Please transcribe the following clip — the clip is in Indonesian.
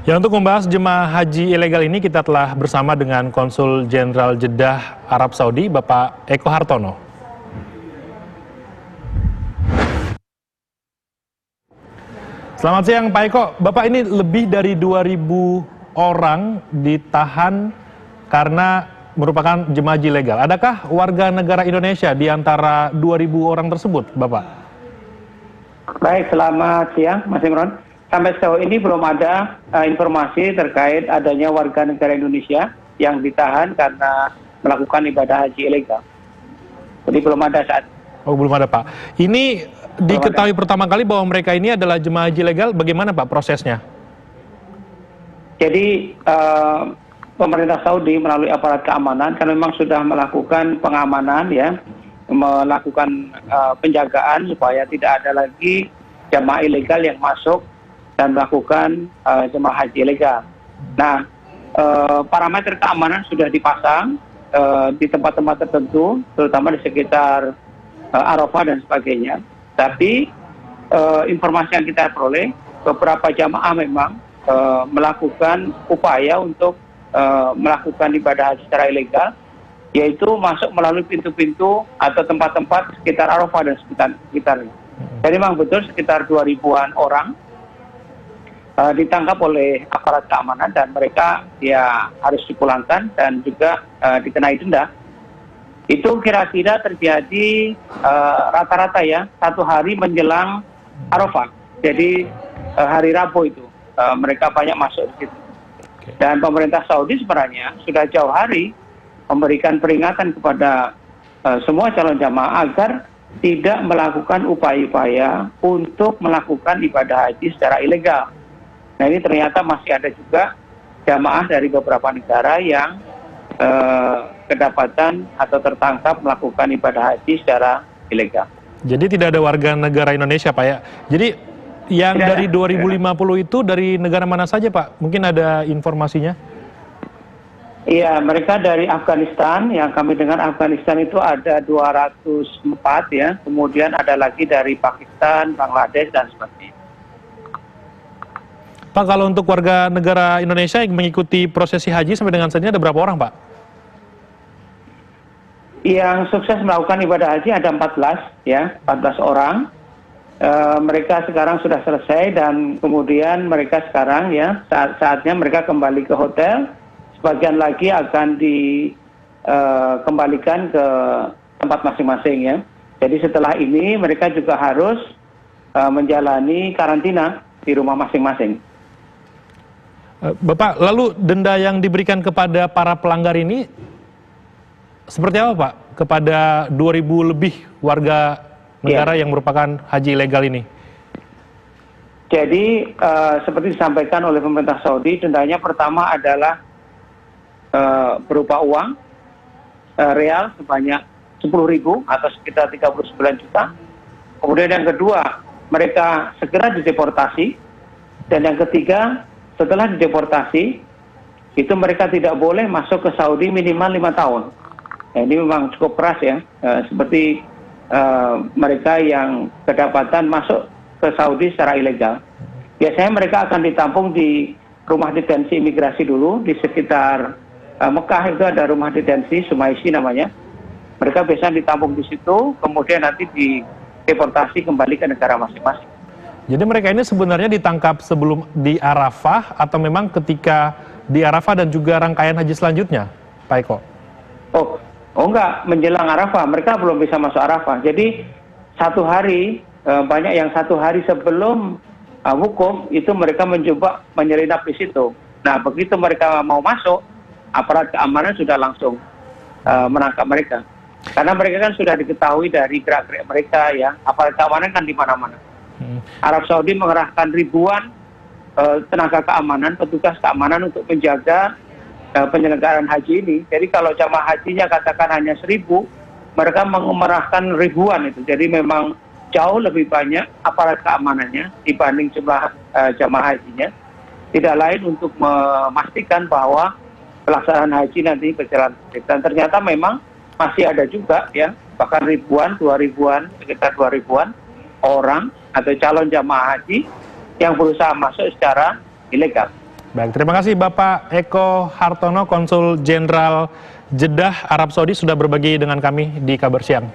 Ya, untuk membahas jemaah haji ilegal ini kita telah bersama dengan Konsul Jenderal Jeddah Arab Saudi, Bapak Eko Hartono. Selamat siang Pak Eko. Bapak, ini lebih dari 2.000 orang ditahan karena merupakan jemaah haji ilegal. Adakah warga negara Indonesia di antara 2.000 orang tersebut, Bapak? Baik, selamat siang Mas Imron. Sampai sejauh ini belum ada informasi terkait adanya warga negara Indonesia yang ditahan karena melakukan ibadah haji ilegal. Jadi belum ada saat. Oh, belum ada, Pak. Ini diketahui pertama kali bahwa mereka ini adalah jemaah haji ilegal. Bagaimana, Pak, prosesnya? Jadi pemerintah Saudi melalui aparat keamanan kan memang sudah melakukan pengamanan, ya, melakukan penjagaan supaya tidak ada lagi jemaah ilegal yang masuk dan melakukan jemaah haji ilegal. Nah, parameter keamanan sudah dipasang di tempat-tempat tertentu, terutama di sekitar Arafah dan sebagainya. Tapi informasi yang kita peroleh, beberapa jamaah memang melakukan upaya untuk melakukan ibadah haji secara ilegal, yaitu masuk melalui pintu-pintu atau tempat-tempat sekitar Arafah dan sekitarnya. Jadi memang betul sekitar 2.000-an orang ditangkap oleh aparat keamanan dan mereka ya harus dipulangkan dan juga dikenai denda. Itu kira-kira terjadi rata-rata ya 1 hari menjelang Arafah. Jadi hari Rabu itu mereka banyak masuk di situ. Dan pemerintah Saudi sebenarnya sudah jauh hari memberikan peringatan kepada semua calon jamaah agar tidak melakukan upaya-upaya untuk melakukan ibadah haji secara ilegal. Nah, ini ternyata masih ada juga jamaah dari beberapa negara yang kedapatan atau tertangkap melakukan ibadah haji secara ilegal. Jadi tidak ada warga negara Indonesia, Pak, ya? Jadi yang tidak dari 2050 itu dari negara mana saja, Pak? Mungkin ada informasinya? Iya, mereka dari Afghanistan. Yang kami dengar Afghanistan itu ada 204 ya. Kemudian ada lagi dari Pakistan, Bangladesh dan sebagainya. Pak, kalau untuk warga negara Indonesia yang mengikuti prosesi haji sampai dengan saat ini ada berapa orang, Pak? Yang sukses melakukan ibadah haji ada 14 orang. Mereka sekarang sudah selesai dan kemudian mereka sekarang ya saatnya mereka kembali ke hotel. Sebagian lagi akan dikembalikan ke tempat masing-masing ya. Jadi setelah ini mereka juga harus menjalani karantina di rumah masing-masing. Bapak, lalu denda yang diberikan kepada para pelanggar ini seperti apa, Pak? Kepada 2.000 lebih warga negara yang merupakan haji ilegal ini? Jadi seperti disampaikan oleh pemerintah Saudi, dendanya pertama adalah berupa uang real sebanyak 10.000 atau sekitar 39 juta. Kemudian yang kedua, mereka segera dideportasi. Dan yang ketiga, setelah dideportasi, itu mereka tidak boleh masuk ke Saudi minimal 5 tahun. Nah, ini memang cukup keras ya, seperti mereka yang kedapatan masuk ke Saudi secara ilegal. Biasanya mereka akan ditampung di rumah detensi imigrasi dulu, di sekitar Mekah itu ada rumah detensi, Sumaisi namanya. Mereka biasanya ditampung di situ, kemudian nanti dideportasi kembali ke negara masing-masing. Jadi mereka ini sebenarnya ditangkap sebelum di Arafah atau memang ketika di Arafah dan juga rangkaian haji selanjutnya, Pak Eko? Oh enggak, menjelang Arafah, mereka belum bisa masuk Arafah. Jadi 1 hari, banyak yang 1 hari sebelum wukuf, itu mereka mencoba menyelinap di situ. Nah, begitu mereka mau masuk, aparat keamanan sudah langsung menangkap mereka. Karena mereka kan sudah diketahui dari gerak-gerik mereka ya, aparat keamanan kan di mana-mana. Arab Saudi mengerahkan ribuan tenaga keamanan, petugas keamanan untuk menjaga penyelenggaraan haji ini. Jadi kalau jamaah hajinya katakan hanya 1.000, mereka mengerahkan ribuan itu. Jadi memang jauh lebih banyak aparat keamanannya dibanding jumlah jamaah hajinya. Tidak lain untuk memastikan bahwa pelaksanaan haji nanti berjalan. Dan ternyata memang masih ada juga ya, bahkan ribuan, 2.000-an, sekitar 2.000-an orang atau calon jamaah haji yang berusaha masuk secara ilegal. Baik, terima kasih Bapak Eko Hartono, Konsul Jenderal Jeddah Arab Saudi sudah berbagi dengan kami di Kabar Siang.